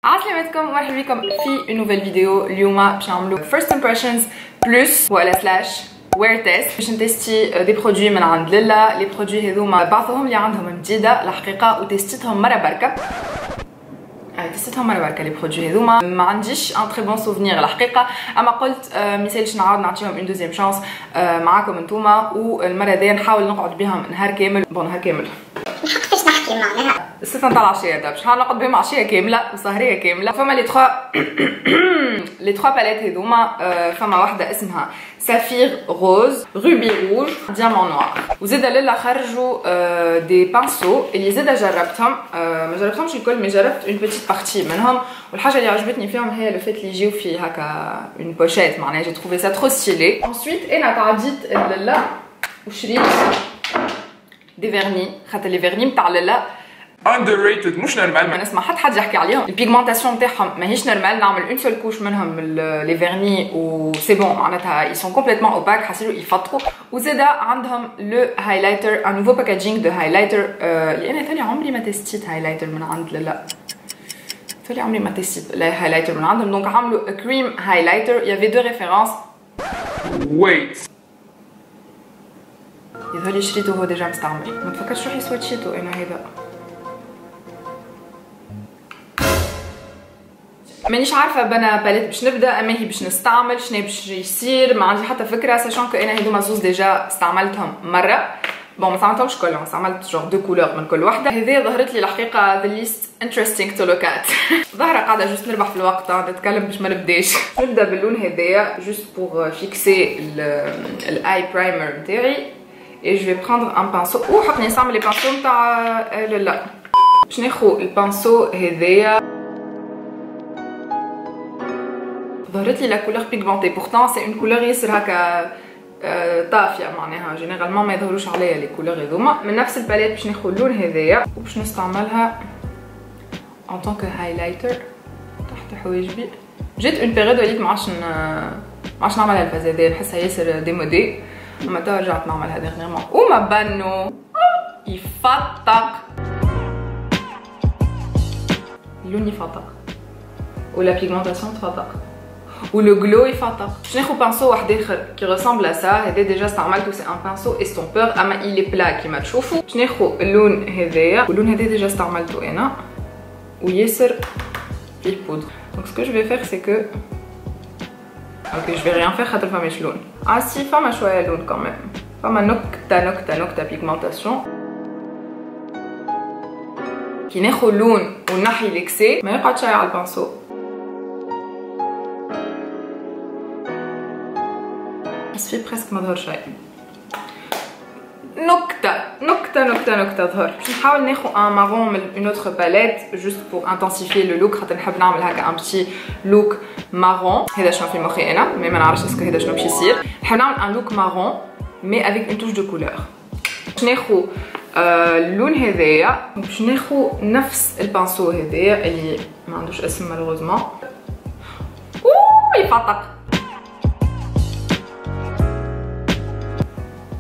عسلامتكم ومرحبا بكم في نوفيل فيديو. اليوم باش نعملو first impressions بلس ولا سلاش وير تيست باش نتستي دي برودوي من عند ليلا. لي برودوي هذوما بعضهم اللي عندهم جديده الحقيقه وتستيتهم مره بركه. تستيتهم مره بركه لي برودوي هذوما، ما عنديش ان تري بون سوفنير الحقيقه، اما قلت ميسالش نعاود نعطيهم اون دوزيام شانس معاكم انتوما، والمره دي نحاول نقعد بهم نهار كامل. بون نهار كامل كيفاش نحكي معناها الستة نتاع العشية دابا باش نقعد بهم عشية كاملة وسهرية كاملة. فما لي تخوا باليت هذوما، فما واحدة اسمها سافير روز، روبي روج، ديامون نوار، وزادا للا خرجوا دي بانسو اللي زادا جربتهم. ما جربتهمش الكل، مي جربت اون بيتيت بارتي منهم، والحاجة اللي عجبتني فيهم هي لو فيت اللي يجيو في هكا اون بوشيت، معناها جي تروفي سا ترو ستيلي. انسويت انا تعديت للا وشريت دي فيرني، خاطر لي فيرني نتاع لالا underrated مش نورمال، ما نسمع حد يحكي عليهم. البيغمونطاسيون نتاعهم ماهيش نورمال، نعمل اون سول كوش منهم لي فيرني و سي بون، معناتها اي سون كومبليتمون اوباك، حاسيلو يفطروا. وزادا عندهم لو هايلايتر، ان نوفو باكاجينغ دو هايلايتر اللي انا ثاني عمري ما تستيت هايلايتر من عند لالا، ثاني عمري ما تستيت هايلايتر من عندهم. دونك عملوا كريم هايلايتر، يافي دو ريفيرونس. ويت يظهر شريته هو ديجا مستعمل، ما تفكرش روحي سواتشيتو انا هذا. مانيش عارفه بنا باليت باش نبدا اما هي باش نستعمل شنو باش يصير، ما عندي حتى فكره، ساشون كو انا هذوما زوز ديجا استعملتهم مره. بون ما استعملتهمش كلهم، استعملت جوغ دو كولور من كل وحده. هذه ظهرت لي الحقيقه ذا ليست انتريستينغ تو لوك ات. ظاهره قاعده جوست نربح في الوقت، نتكلم باش ما نبداش. نبدا باللون هذايا جوست بور فيكسي الاي برايمر نتاعي. et je vais prendre un pinceau وحقني نستعمل لي بانسو نتاع لالا. باش ناخذ البانسو هذايا، ظهرت لي لا كولور بيغمونتي، بورتون سي اون كولور ياسر هكا طافيه، معناها جينيرالمون ما يظهروش عليا لي كولور هذوما. من نفس الباليت باش ناخذ اللون هذايا وباش نستعملها ان طونك هايلايتر تحت حواجبي. جيت اون بيريود وليت ما عادش نعملها الفاز هذايا، نحسها ياسر ديمودي، اما توا رجعت نعملها ديغنيغمون وما بانو يفتق. اللون يفتق ولا بيغمونطاسيون تفتق ولو غلو يفتق. باش ناخذ بانسو واحد اخر كي ريسامبل سا، هذا ديجا استعملته، سي ان بانسو استومبور اما الي بلا كيما تشوفوا. باش ناخذ اللون هذايا، واللون هذا ديجا استعملته انا وياسر فيه بودر. دونك سكو جو في فير سي كو اوكي جو في ريان فير خاطر فماش لون. سي فما شويه لون كمان، فما نكته بيغمونطاسيون. كي ناخذ لون ونحي ليكسي ما يقعد شي على البانسو. بس في بريسك ما ظهر شيء. نكته ظهر. باش نحاول ناخذ ان مارون من اون اوتر باليت جوست بور انتنسيفي لو لوك، خاطر نحب نعمل هكا ان بتي لوك مارون. هذا شنو في مخي انا، مي ما نعرفش اسكو هذا شنو باش يصير. نحب نعمل ان لوك مارون مي افيك اون توش دو كولور. باش ناخذ اللون هذايا، باش ناخذ نفس البانسو هذايا اللي ما عندوش اسم مالوغوزمون. يفتق.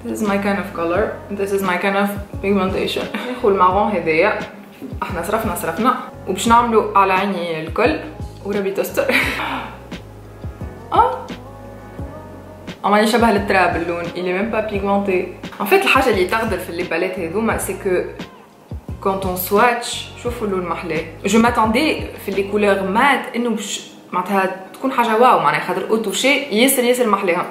This is my kind of color. This is my kind of pigmentation. ناخذ المارون هذايا، احنا صرفنا وباش نعملو على عيني الكل وربي تستر. اما يشبه التراب اللون، il est même pas pigmenté. En fait الحاجه اللي تغدر في لي باليت هذوما سي كو quand on swatch شوفوا اللون محلاه. جو m'attendais في لي كولور مات انه باش معناتها تكون حاجه واو، معناها خاطر اوتوشي ياسر محلاها،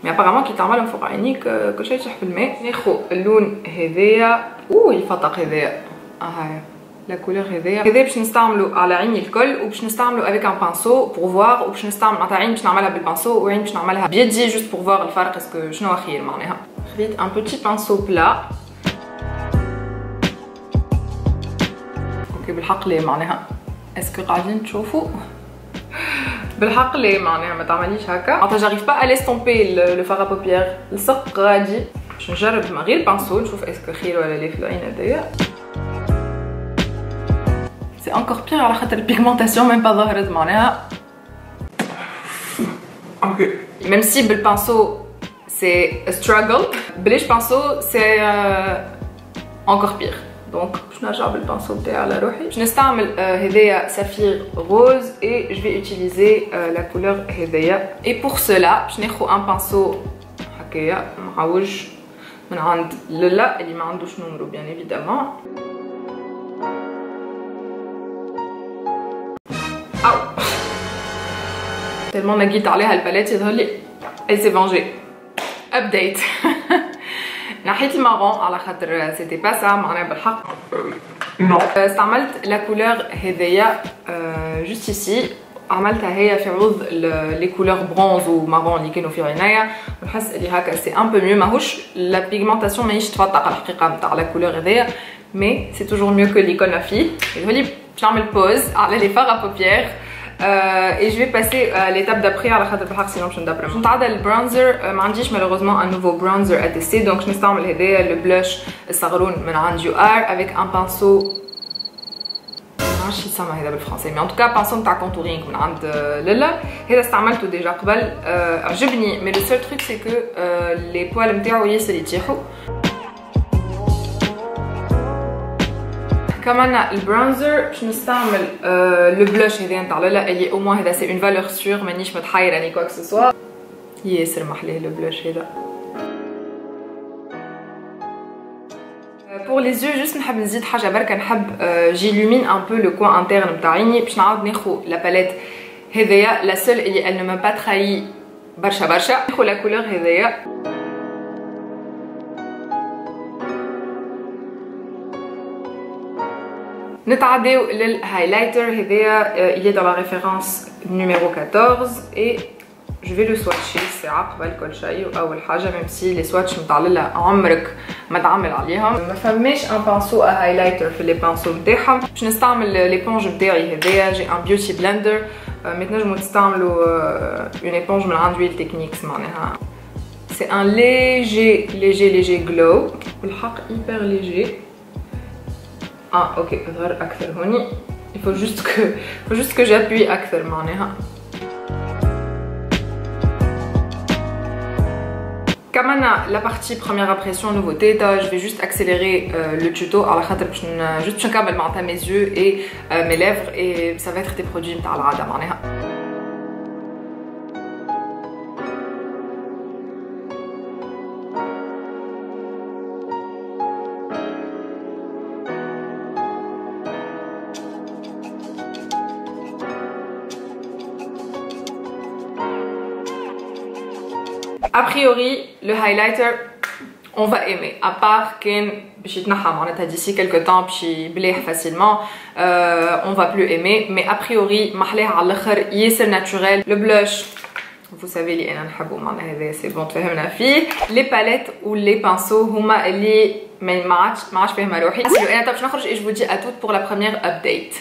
مي ابارامون كي تعملهم فوق عينيك كل شيء يشح في الماء. ناخذ اللون هذايا يفتق هذايا، هاي لا كولور هذايا باش نستعملو على عيني الكل، وباش نستعملو افيك ان بانسو بور فوار، وباش نستعمل معناتها عين باش نعملها بالبانسو وعين باش نعملها بيدي جوست بور فوار الفرق اسكو شنو خير. معناها خديت ان بوتي بانسو بلا. اوكي بالحق ليه معناها اسكو قاعدين تشوفوا بالحق ليه معناها ما تعمليش هكا. معناتها جاريف با الي ستومبي لو فار بوبيير، لصق غادي. باش نجرب من غير بانسو نشوف اسكو خير ولا لا في العين هذايا. سي انكور بيغ على خاطر البيغمونطاسيون ميم با ظهرت معناها. اوكي ميم سي بالبانسو سي ستراغل، بلاش بانسو سي انكور بيغ. دونك باش نرجع بالبانسو بتاعي على روحي. باش نستعمل هذايا سفير روز et je vais utiliser la couleur هذايا. Et pour cela باش ناخذ un pinceau هكايا معوج من عند لالا اللي ما عندوش نمرو bien évidemment. أو tellement نقيت عليها الباليت يظهر لي elle s'est vengée. Update. نحيت المارون على خاطر سيتي با سا معناها بالحق. نو. استعملت لا كولور هذيا جوست ايسي، عملتها هي في عوض لي كولور برونز ومارون اللي كانوا في عينيا، ونحس اللي هكا سي ان بو ميو. ماهوش لا بيغمونطاسيون ماهيش تفتق الحقيقه نتاع لا كولور هذيا، مي سي توجور ميو كو لي كول في. يقولي باش نعمل بوز على لي فار ا بوبيير. et je vais passer à l'étape d'après على خاطر بالحق sinon باش ندبر. باش نتعدى البرونزر، ما عنديش malheureusement un nouveau bronzer à tester donc نستعمل هذايا البلاش الصغرون من عند يو ار avec un pinceau. ما نعرفش يسمى هذا بالفرنسي مي en tout cas pinceau نتاع contouring من عند لالا. هذا استعملته ديجا قبل، عجبني مي le seul truc c'est que les poils نتاعو ياسر يتيحوا. كمان البرونزر باش نستعمل لو بلاش هذا نتاع لالا اللي او موان هذا سي اون فالور سور، مانيش متحيره ني كوا كسوا. ياسر محلاه لو بلاش هذا. بور لي يو جوست نحب نزيد حاجه بركه، نحب جيلومين ان بو لو كوان انترن نتاع عيني. باش نعاود ناخذ لا باليت هذايا لا سول اللي elle ne m'a pas trahi برشا برشا. ناخذ لا كولور هذايا نتعداو للهايلايتر هذايا il est dans la référence numéro 14 et je vais le swatcher الساعة قبل كل شيء. أول حاجة ميم سي لي سواتش نتاع لالا عمرك ما تعمل عليهم، ما فماش ان بانسو هايلايتر في لي بانسو نتاعهم. باش نستعمل ليبونج نتاعي هذايا جي ان بيوتي بلندر. ما تنجمو تستعملوا اون ايبونج من عند ويل تكنيكس معناها سي ان ليجي جلو بالحق hyper léger. Ah ok, ظهر أكثر هوني. Il faut juste que j'appuie أكثر معناها. كمان la partie première impression nouveauté je vais juste accélérer le tuto على خاطر باش نكمل معناتها mes yeux et mes lèvres et ça va être des produits نتاع العادة معناها. A priori, le highlighter, on va aimer. À part qu'il d'ici quelques temps, puis facilement, on va plus aimer. Mais a priori, c'est naturel. Le blush, vous savez, c'est bon, les palettes ou les pinceaux, et je vous dis à toutes pour la première update.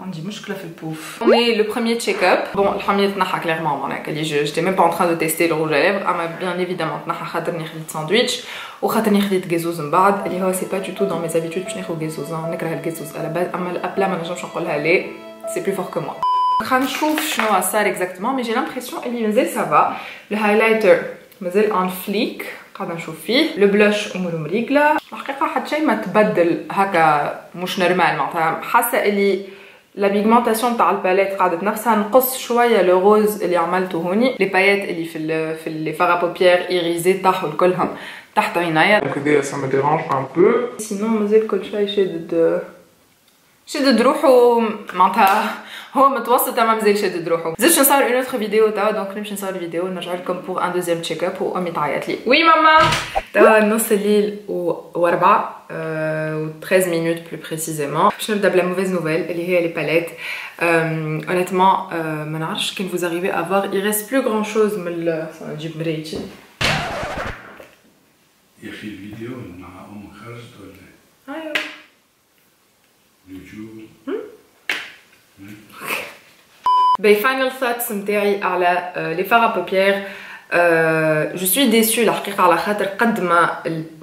عندي مشكلة في البوف. On est le premier check-up. Bon, الحمية تنحى clairement معناها اللي j'étais même pas en train de tester le rouge à lèvres. أما bien évidemment تنحى خاطرني خديت ساندويتش وخاطرني خديت جازوز من بعد اللي هو c'est pas du tout dans mes habitudes باش ناخذ جازوز. نكره الجازوز على base. أما الأبلا ما نجمش نقولها لا. C'est plus fort que moi. خلينا نشوف شنو صار exactement. Mais j'ai l'impression اللي مازال ça va. Le highlighter مازال on fleek. قاعدة نشوف فيه. لو بلاش أموره مريقلة. الحقيقة حتى شيء ما تبدل هكا مش نورمال معناتها حاسة اللي لا بيغمونطاسيون تاع الباليت قاعده نفسها نقص شويه لو روز اللي عملته هوني. لي بايات اللي في لي فار بوبيير ايريزي طاحوا الكلهم تحت عينيا. دونك هذايا ça me dérange un peu. سينون مازال كل شيء شدد روحو معناتها هو متوسط اما مازال شدد روحو. زدت نصور اون اوتر فيديو توا دونك نمشي نصور الفيديو ونرجع لكم بور ان دوزيام تشيك اب. وامي تعيط لي وي ماما. توا نص الليل و4 13 minutes plus précisément. باش نبدا بلا موفيز نوفيل اللي هي لي باليت. honnêtement ما نعرفش كان vous arrivez à voir il reste plus grand chose من نجيب مرايتي. يا اخي الفيديو مع خرجت ولا؟ ايوه اليوتيوب. باي فاينل ثوتس نتاعي على لي فار بوبيير. جو سوي ديسو الحقيقه على خاطر قد ما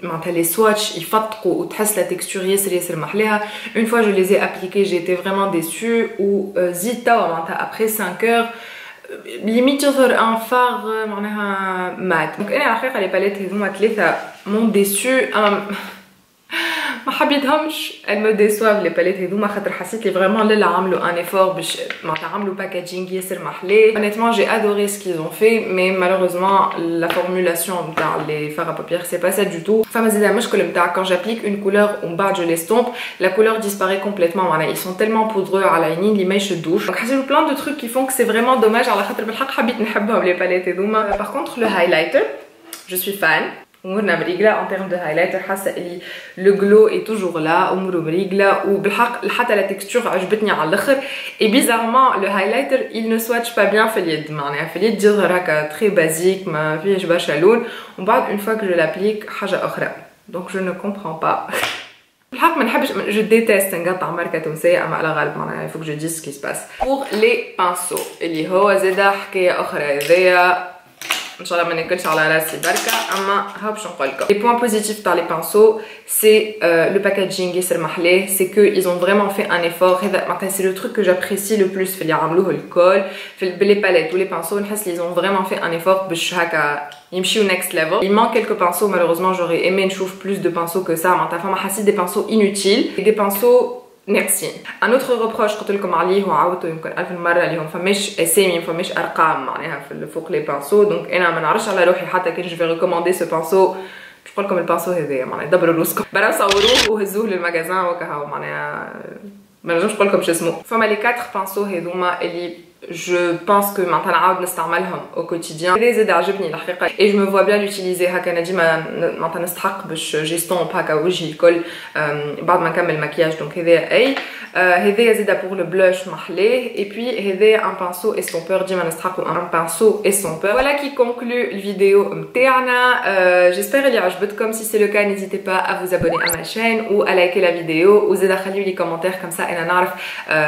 معناتها لي سواتش يفتقوا وتحس لا تكستور ياسر محلاها. اون فوا جو لي زي ابليكي جيتي فريمون ديسو وزيد توا معناتها ابري 5 heures ليميت يظهر ان فار معناها مات. دونك انا الحقيقه لي باليت هذوما ثلاثه مون ديسو. ما حبيتهمش elles me déçoivent les palettes هذوما خاطر حسيت لي فريمون اللي عملوا ان effort باش معناتها عملوا باكاجينغ ياسر محلاه. honnêtement j'ai adoré ce qu'ils ont fait mais malheureusement la formulation نتاع les fards à paupières c'est pas ça du tout. فما زيد المشكل نتاع quand j'applique une couleur ومن بعد je l'estompe la couleur disparaît complètement معناها ils sont tellement poudreux على العينين اللي ما يشدوش. donc حسيت plein de trucs qui font que c'est vraiment dommage على خاطر بالحق حبيت نحبهم les palettes هذوما. par contre le highlighter je suis fan. امورنا مريقله en termes de highlighter حاسه اللي le glow est toujours là اموره مريقله وبالحق حتى la texture عجبتني على الاخر. et bizarrement le highlighter il ne swatch pas bien في اليد معناها في اليد يظهر هكا très basique ما فيهش برشا لون ومن بعد une fois que je l'applique حاجه اخرى. donc je ne comprends pas. بالحق ما نحبش je déteste نقطع ماركه تونسيه اما على غالب معناها il faut que je dise ce qui se passe. pour les pinceaux اللي هو زاده حكايه اخرى هذايا ان شاء الله ما ناكلش على راسي بركه اما ها باش نقول لكم. les points positifs par les pinceaux c'est le packaging ياسر محلاه c'est que ils ont vraiment fait un effort. هذا معناتها c'est le truc que j'apprécie le plus في اللي عملوه الكول في les palettes ou les pinceaux نحس ils ont vraiment fait un effort باش هكا يمشيو next level. il manque quelques pinceaux malheureusement j'aurais aimé نشوف plus de pinceaux que ça معناتها فما حسيت des pinceaux inutiles et des pinceaux ناقصين. un autre reproche قلت لكم عليه وعاودته يمكن 1000 مره اللي هم فماش اسامي فماش ارقام معناها في فوق لي بانسو. دونك انا ما نعرفش على روحي حتى كان جو في ريكوموندي سو بانسو باش نقول لكم البانسو هذايا معناها دبروا روسكم برا صوروه وهزوه للمغازان وكهو معناها ما نجمش نقول لكم شو اسمه. فما لي 4 بانسو هذوما اللي je pense que maintenant نعاود نستعملهم au quotidien. هذا زاد عجبني الحقيقه et je me vois bien l'utiliser هكا انا ديما معناتها نستحق باش جيستومب هكا وجهي الكل بعد ما نكمل مكياج. دونك هذا اي هذايا زاده pour le blush محلاه et puis هذايا un pinceau estompeur ديما نستحقوا un pinceau estompeur. voilà qui conclut الفيديو نتاعنا. j'espère اللي عجبتكم. si c'est le cas n'hésitez pas à vous abonner à ma chaîne ou à liker la vidéo وزاده خليوا لي commentaires comme ça انا نعرف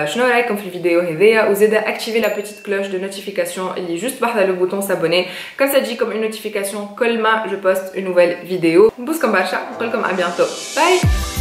شنو رايكم في الفيديو هذايا وزاده activez la petite cloche de notification il est juste par là le bouton s'abonner comme ça dit comme une notification كل ما je poste une nouvelle vidéo. نبوسكم برشا نقول لكم à bientôt. bye.